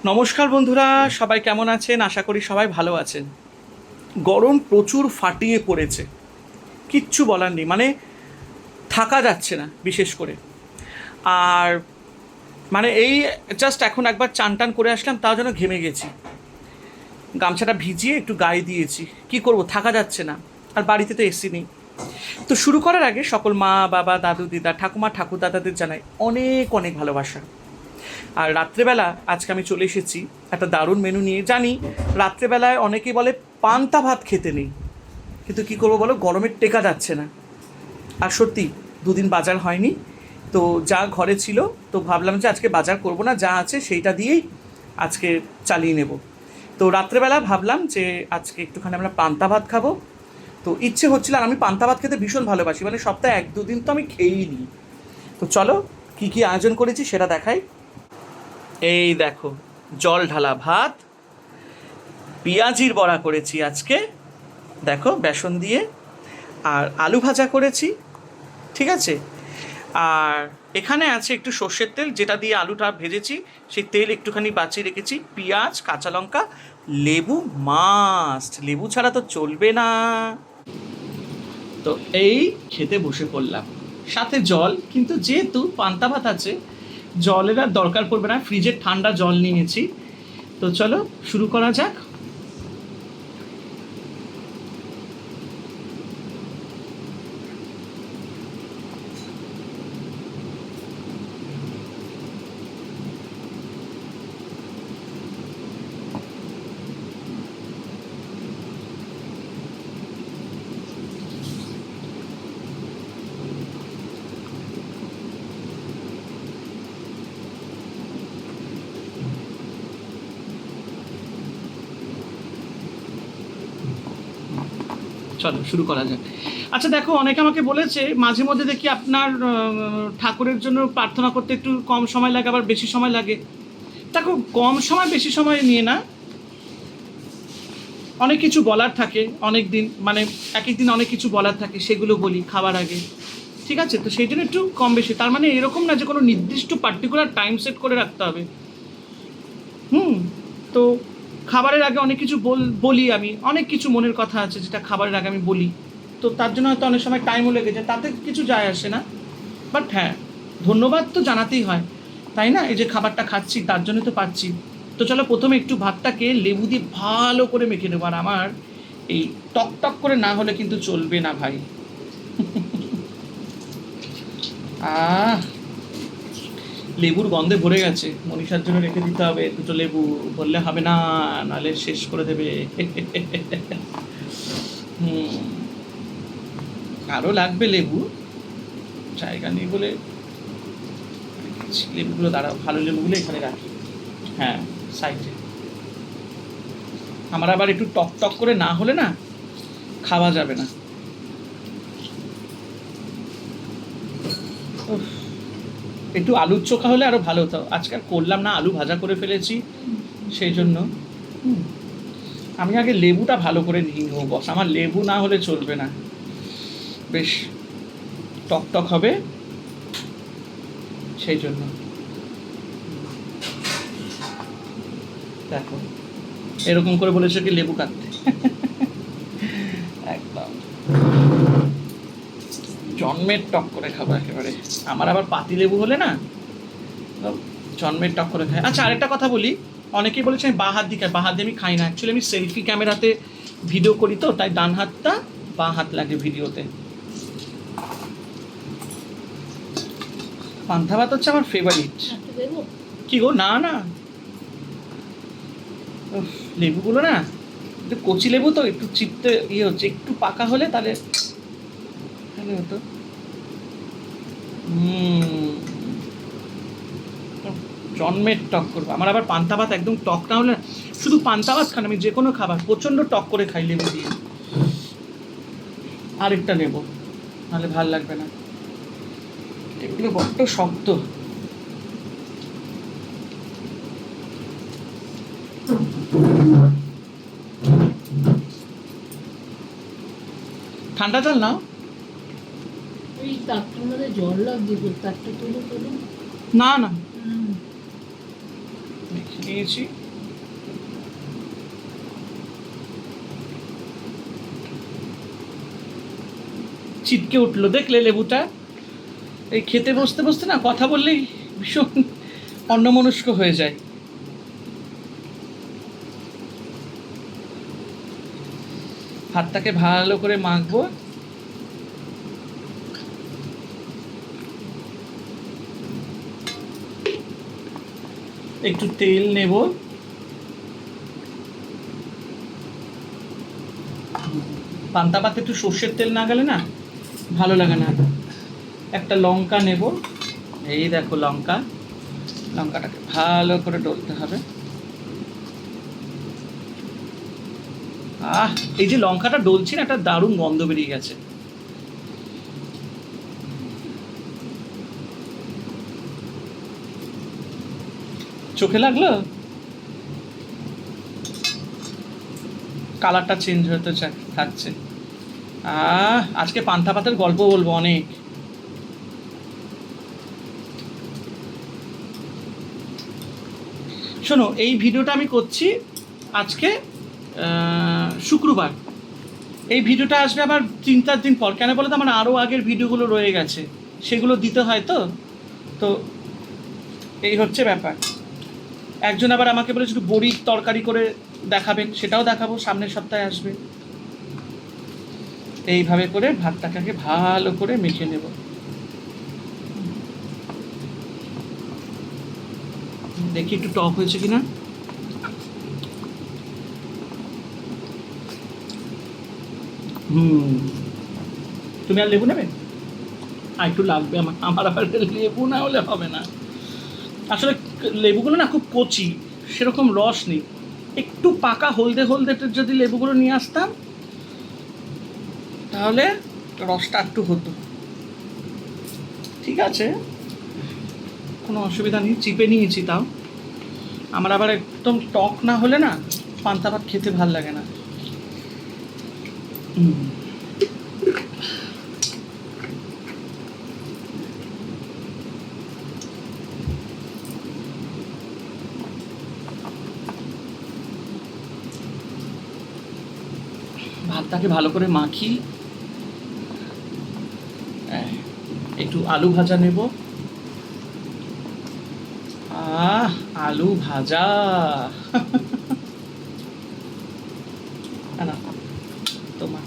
নমস্কার বন্ধুরা, সবাই কেমন আছেন? আশা করি সবাই ভালো আছেন। গরম প্রচুর ফাটিয়ে পড়েছে, কিচ্ছু বলার নেই, মানে থাকা যাচ্ছে না বিশেষ করে। আর মানে এই জাস্ট এখন একবার চান টান করে আসলাম, তাও যেন ঘেমে গেছি। গামছাটা ভিজিয়ে একটু গায়ে দিয়েছি, কি করব, থাকা যাচ্ছে না। আর বাড়িতে তো এসি নেই। তো শুরু করার আগে সকল মা বাবা দাদু দিদা ঠাকুমা ঠাকুর দাদাদের জানাই অনেক অনেক ভালোবাসা। আর রাত্রেবেলা আজকে আমি চলে এসেছি একটা দারুণ মেনু নিয়ে। জানি রাত্রেবেলায় অনেকেই বলে পান্তা ভাত খেতে নেই, কিন্তু কী করবো বলো, গরমের টেকা যাচ্ছে না। আর সত্যি দুদিন বাজার হয়নি, তো যা ঘরে ছিল, তো ভাবলাম যে আজকে বাজার করব না, যা আছে সেইটা দিয়েই আজকে চালিয়ে নেব। তো রাত্রেবেলা ভাবলাম যে আজকে একটুখানি আমরা পান্তা ভাত খাবো। তো ইচ্ছে হচ্ছিল, আর আমি পান্তা ভাত খেতে ভীষণ ভালোবাসি, মানে সপ্তাহে 1-2 দিন তো আমি খেয়েই নিই। তো চলো কী কী আয়োজন করেছি সেটা দেখাই। এই দেখো, জল ঢালা ভাত, পেঁয়াজির বড়া করেছি আজকে, দেখো বেসন দিয়ে, আর আলু ভাজা করেছি, ঠিক আছে। আর এখানে আছে একটু সর্ষের তেল, যেটা দিয়ে আলুটা ভেজেছি, সেই তেল একটুখানি বাঁচিয়ে রেখেছি, পেঁয়াজ কাঁচা লঙ্কা, লেবু মাস্ট, লেবু ছাড়া তো চলবে না। তো এই খেতে বসে পড়লাম, সাথে জল, কিন্তু যেহেতু পান্তা ভাত আছে জলের আর দরকার পড়বে না, ফ্রিজের ঠান্ডা জল নিয়েছি। তো চলো শুরু করা যাক। চলো শুরু করা যাক। আচ্ছা দেখো, অনেকে আমাকে বলেছে মাঝে মধ্যে দেখি আপনার ঠাকুরের জন্য প্রার্থনা করতে একটু কম সময় লাগে, আবার বেশি সময় লাগে। দেখো, কম সময় বেশি সময় নিয়ে না, অনেক কিছু বলার থাকে, অনেক দিন মানে এক এক দিন অনেক কিছু বলার থাকে, সেগুলো বলি খাবার আগে, ঠিক আছে। তো সেই জন্য একটু কম বেশি, তার মানে এরকম না যে কোনো নির্দিষ্ট পার্টিকুলার টাইম সেট করে রাখতে হবে। তো খাবারের আগে অনেক কিছু বলি, আমি অনেক কিছু মনের কথা আছে যেটা খাবারের আগে আমি বলি। তো তার জন্য হয়তো অনেক সময় টাইমও লেগে যায়, তাতে কিছু যায় আসে না। বাট হ্যাঁ, ধন্যবাদ তো জানাতেই হয়, তাই না? এই যে খাবারটা খাচ্ছি তার জন্য তো পাচ্ছি। তো চলো প্রথমে একটু ভাতটাকে লেবু দিয়ে ভালো করে মেখে নেবো। আর আমার এই টক টক করে না হলে কিন্তু চলবে না ভাই। আহ, লেবুর গন্ধে ভরে গেছে, মনীষার জন্য রেখে দিতে হবে দুটো লেবু, বললে হবে না, নাহলে শেষ করে দেবে। হুম, আরও লাগবে লেবু, জায়গা নেই বলে লেবুগুলো, দাঁড়াও, ভালো লেবুগুলো এখানে রাখি। হ্যাঁ, সাইডে। আমার আবার একটু টক টক করে না হলে না খাওয়া যাবে না। একটু আলুর চোখা হলে আরও ভালো হতো, আজকে আর করলাম না, আলু ভাজা করে ফেলেছি সেই জন্য। আমি আগে লেবুটা ভালো করে নিয়ে নেবো বস, আমার লেবু না হলে চলবে না, বেশ টক টক হবে সেই জন্য। দেখো এরকম করে বলেছে কি লেবু কাটতে, একদম জন্মের টক করে খাবো একেবারে। আমার আবার পাতি লেবু হলে না জন্মের টক করে খাই। আচ্ছা আরেকটা কথা বলি, অনেকেই বলেছে আমি বাঁ হাত দিয়ে খাই, বাঁ হাত দিয়ে আমি খাই না। অ্যাকচুয়ালি আমি সেলফি ক্যামেরাতে ভিডিও করি, তো তাই ডান হাতটা বাঁ হাত লাগে ভিডিওতে। পান্তা ভাত হচ্ছে আমার ফেভারিট। কি গো, না না, লেবুগুলো না একটু কচি লেবু তো, একটু চিপতে ইয়ে হচ্ছে, একটু পাকা হলে তাহলে তাহলে হতো। জন্মের টক করবো। আমার আবার পান্তা ভাত একদম টক না হলে, শুধু পান্তা ভাত খান, আমি যে কোনো খাবার প্রচণ্ড টক করে খাই লেবু দিয়ে। আরেকটা নেব, নাহলে ভাল লাগবে না, এগুলো বড্ড শক্ত। ঠান্ডা জল নাও। এই তারটার মধ্যে জল লাগবে, তারটা তুলে তুলে না না, নিয়েছি। চিটকে উঠলো দেখলে লেবুটা। এই খেতে বসতে বসতে না কথা বললেই ভীষণ অন্যমনস্ক হয়ে যায়। ভাতটাকে ভালো করে মাখবো। একটু তেল নেব। পান্তা ভাতে একটু সর্ষের তেল না গেলে না ভালো লাগে না। একটা লঙ্কা নেব, এই দেখো লঙ্কা, লঙ্কাটাকে ভালো করে ডলতে হবে। এই যে লঙ্কাটা ডলছি না, একটা দারুণ গন্ধ বেরিয়ে গেছে। চোখে লাগলো? কালারটা চেঞ্জ হতে থাকছে। আজকে পান্তা ভাতের গল্প বলবো অনেক। শোনো, এই ভিডিওটা আমি করছি আজকে শুক্রবার। এই ভিডিওটা আসবে আবার 3-4 দিন পর। কেন বলো তো, আমার আরও আগের ভিডিওগুলো রয়ে গেছে, সেগুলো দিতে হয়। তো তো এই হচ্ছে ব্যাপার। একজন আবার আমাকে বলেছে একটু বড়ির তরকারি করে দেখাবেন, সেটাও দেখাবো, সামনের সপ্তাহে আসবে। এইভাবে করে ভাতটাকে ভালো করে মেখে নেব। দেখি একটু টক হয়েছে কিনা। তুমি আর লেবু নেবে? আর একটু লাগবে আমার। আমার আবার লেবু না হলে হবে না। আসলে লেবুগুলো না খুব কচি, সেরকম রস নেই। একটু পাকা হলদে হলদে যদি লেবুগুলো নিয়ে আসতাম তাহলে রসটা একটু হতো। ঠিক আছে, কোনো অসুবিধা নেই, চিপে নিয়েছি। তাও আমার আবার একদম টক না হলে না পান্তা ভাত খেতে ভাল লাগে না। ভাতটাকে ভালো করে মাখি। একটু আলু ভাজা নেব। আলু ভাজা না তোমার।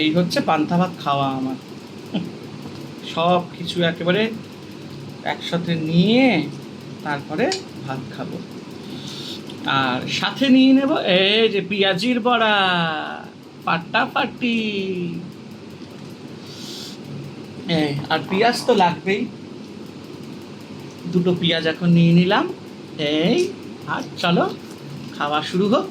এই হচ্ছে পান্তা ভাত খাওয়া আমার। সব কিছু একেবারে একসাথে নিয়ে তারপরে ভাত খাবো। আর সাথে নিয়ে নেব এই যে পেঁয়াজির বড়া, ফাটাফাটি। আর পেঁয়াজ তো লাগবেই। 2টো পেঁয়াজ এখন নিয়ে নিলাম। এই আর চলো খাওয়া শুরু হোক।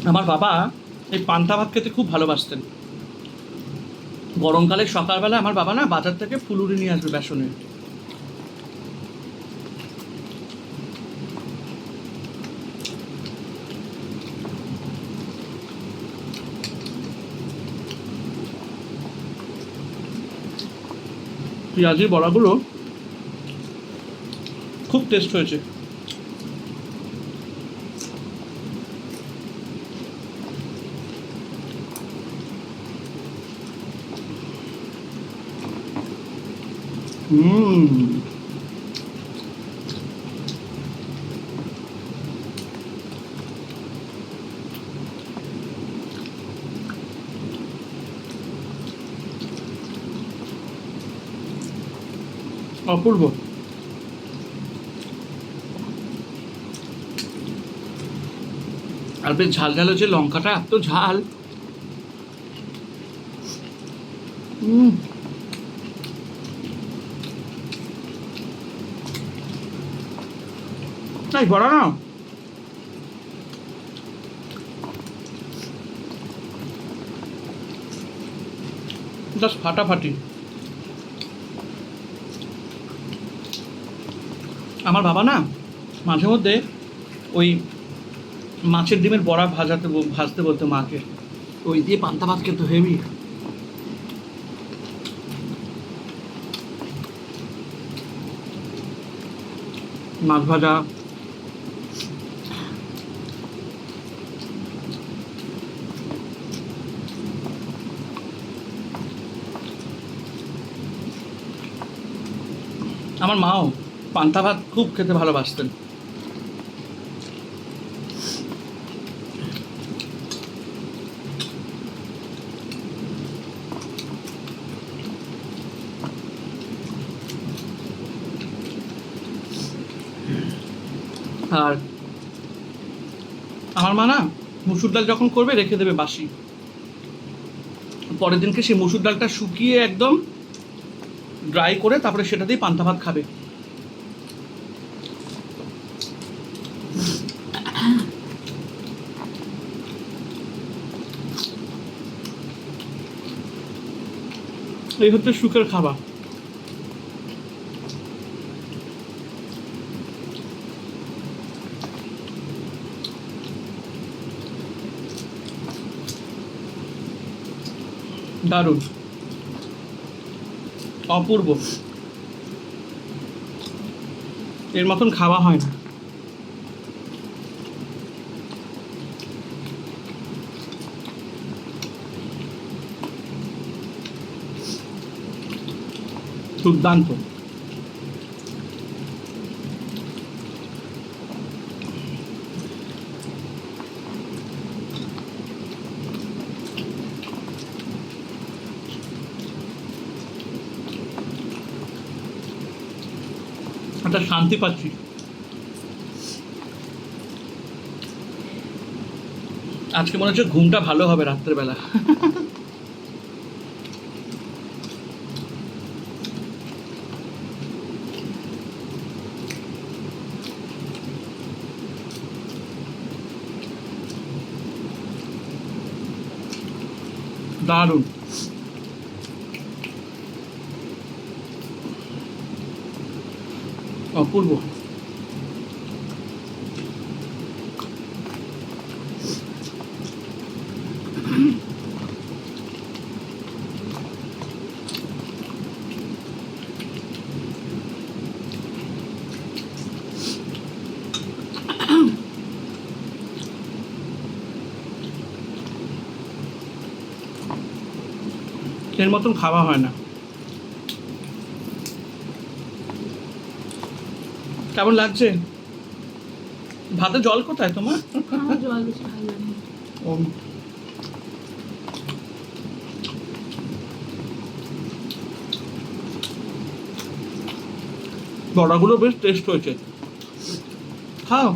আমার বাবা এই পান্তা ভাত খেতে খুব ভালোবাসতেন। গরমকালে সকালবেলা আমার বাবা না বাজার থেকে ফুলুরি নিয়ে আসবে বেসনের। পেঁয়াজির বড়াগুলো খুব টেস্ট হয়েছে। অপূর্ব। আর বেশ ঝাল ঝাল হচ্ছে, লঙ্কাটা এত ঝাল। এই বড়া না জাস্ট ফাটাফাটি। আমার বাবা না মাঝে মধ্যে ওই মাছের ডিমের বড়া ভাজতে বলতো মাকে, ওই দিয়ে পান্তা ভাত খেতে হেভি। মাছ ভাজা, আমার মাও পান্তা ভাত খুব খেতে ভালোবাসতেন। আর আমার মা না মুসুর ডাল যখন করবে রেখে দেবে বাসি, পরের দিনকে সেই মুসুর ডালটা শুকিয়ে একদম ড্রাই করে তারপরে সেটা দিয়ে পান্তা ভাত খাবে। এই হচ্ছে সুখের খাবার। দারুণ, অপূর্ব, এর মতন খাওয়া হয় না। দুর্দান্ত। একটা শান্তি পাচ্ছি। আজকে মনে হচ্ছে ঘুমটা ভালো হবে রাত্রেবেলা। দারুণ। অপূর্ব। এর মতন খাওয়া হয় না। কেমন লাগছে? ভাতে জল কোথায় তোমার? আমার জল বেশি ভালো লাগে না। ও, বড়াগুলো বেশ টেস্ট হয়েছে, খাও।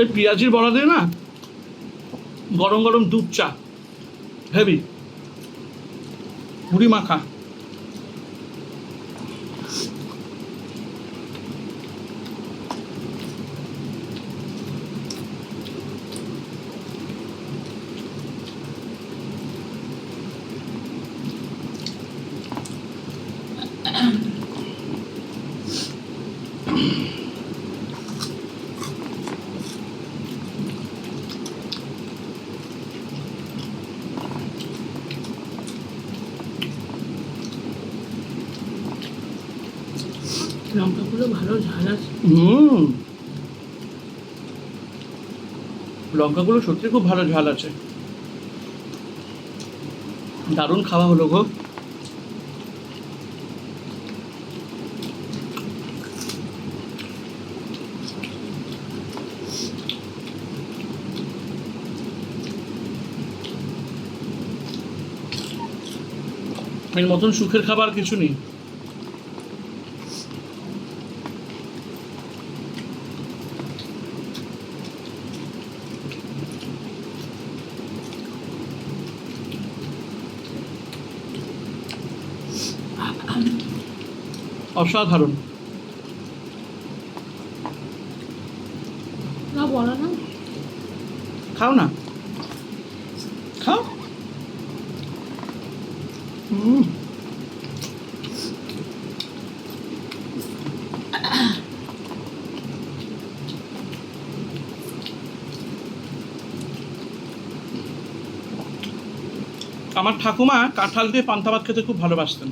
এই পেঁয়াজির বড়া দিয়ে না গরম গরম দুধ চা হেভি, মুড়ি মাখা। লঙ্কাগুলো ভালো ঝাল আছে। লঙ্কাগুলো সত্যি খুব ভালো ঝাল আছে। দারুণ খাওয়া হলো গো। এর মতন সুখের খাবার কিছু নেই। অসাধারণ। না বলো না। খাও না, খাও। হুম। আমার ঠাকুমা কাঁঠাল দিয়ে পান্তা ভাত খেতে খুব ভালোবাসতেন।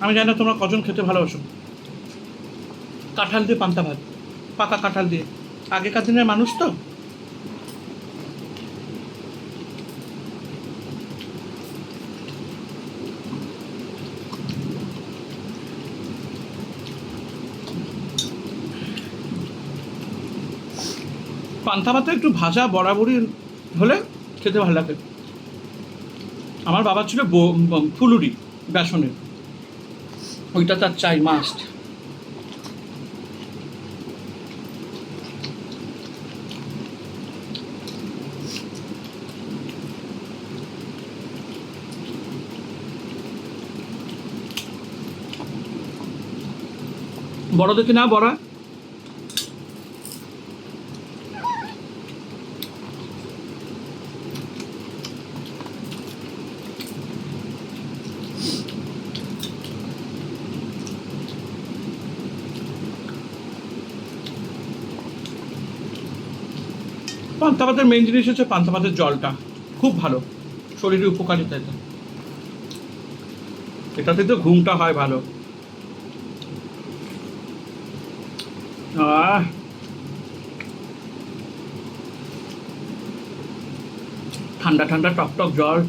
আমি জানি না তোমরা কজন খেতে ভালোবাসো কাঁঠাল দিয়ে পান্তা ভাত, পাকা কাঁঠাল দিয়ে। আগেকার দিনের মানুষ তো। পান্তা ভাতে একটু ভাজা বরাবরই হলে খেতে ভালো লাগে। আমার বাবা ছিল ফুলুরি বেসনের, ওইটা তার চাই মাস্ট। বড় দেখি না বড়া। পান্তা ভাতের মেইন জিনিস হচ্ছে পান্তা ভাতের জলটা খুব ভালো, শরীরে উপকারিতা এটা। এটাতে তো ঘুমটা হয় ভালো। ঠান্ডা ঠান্ডা টক টক জল।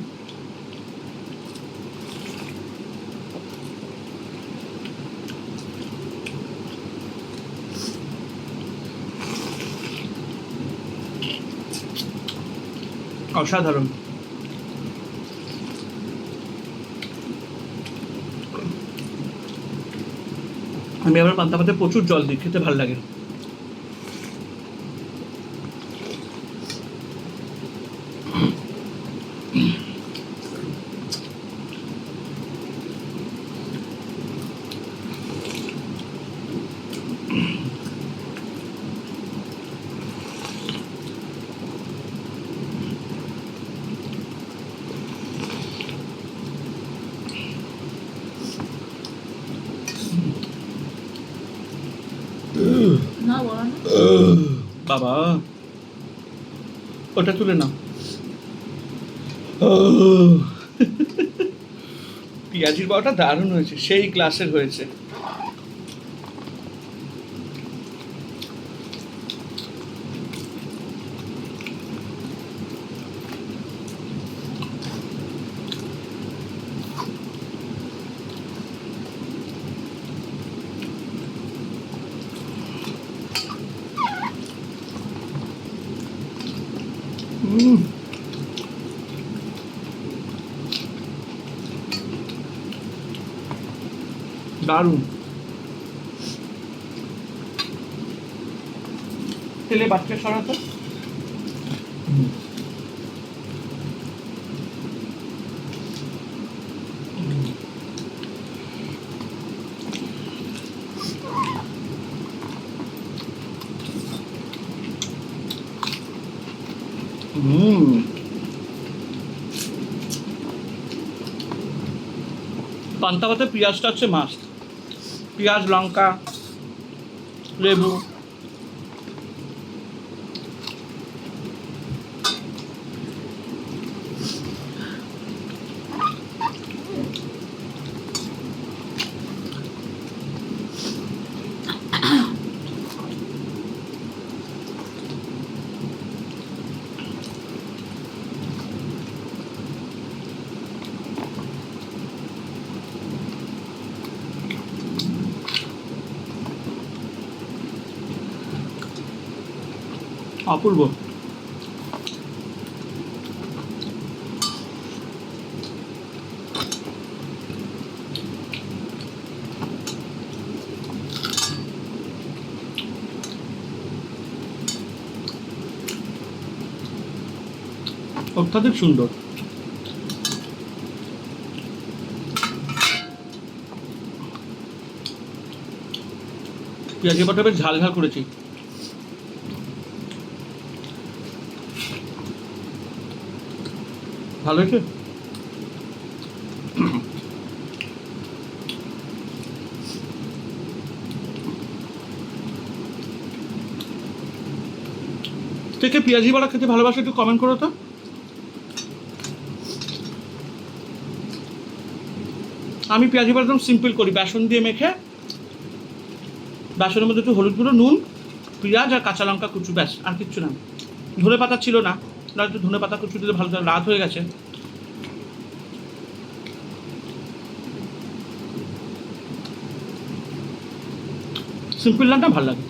অসাধারণ। আমি আবার পান্তা ভাতে প্রচুর জল দিই, খেতে ভালো লাগে। না বলো না। বাবা ওটা তুলে নাও। পেঁয়াজির বাবাটা দারুণ হয়েছে, সেই গ্লাসের হয়েছে। দারুণ। তেলে বাচ্চা সরাতো। পান্তা ভাতে পেঁয়াজটা হচ্ছে মাস্ট। পেঁয়াজ, লঙ্কা, লেবু। অপূর্ব। অত্যাধিক সুন্দর। পেঁয়াজি বাটা বেশ ঝাল ঝাল করেছি। ভালো হয়েছে। কে কে পেঁয়াজি বড়া খেতে ভালোবাসে একটু কমেন্ট করো তো। আমি পেঁয়াজি বড়া একদম সিম্পল করি, বেসন দিয়ে মেখে বেসনের মধ্যে একটু হলুদ গুঁড়ো, নুন, পেঁয়াজ আর কাঁচা লঙ্কা কুচু, ব্যাস আর কিচ্ছু না। ধনে পাতা ছিল না, না একটু ধনে পাতা কুচু দিলে ভালো, রাত হয়ে গেছে। সিম্পল রান্না ভালো লাগে।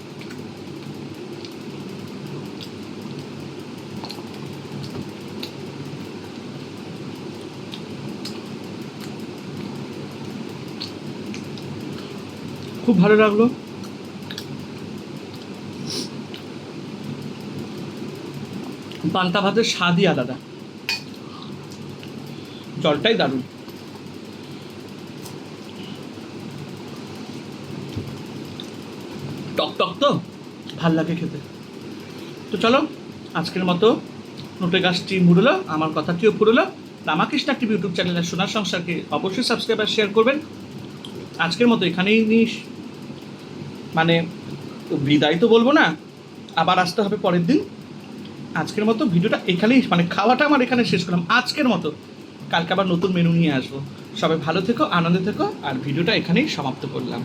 খুব ভালো লাগলো। পান্তা ভাতের স্বাদই আলাদা, জলটাই দারুণ। টক টক তো ভাল লাগে খেতে। তো চলো আজকের মতো নোটে গাছটি মুড়লো, আমার কথাটিও পুরলো। রামাকৃষ্ণ টিভি ইউটিউব চ্যানেলের সোনার সংসারকে অবশ্যই সাবস্ক্রাইব আর শেয়ার করবেন। আজকের মতো এখানেই মানে বিদায় তো বলবো না, আবার আসতে হবে পরের দিন। আজকের মতো ভিডিওটা এখানেই, মানে খাওয়াটা আমার এখানে শেষ করলাম আজকের মতো। কালকে আবার নতুন মেনু নিয়ে আসবো। সবাই ভালো থেকো, আনন্দে থেকো, আর ভিডিওটা এখানেই সমাপ্ত করলাম।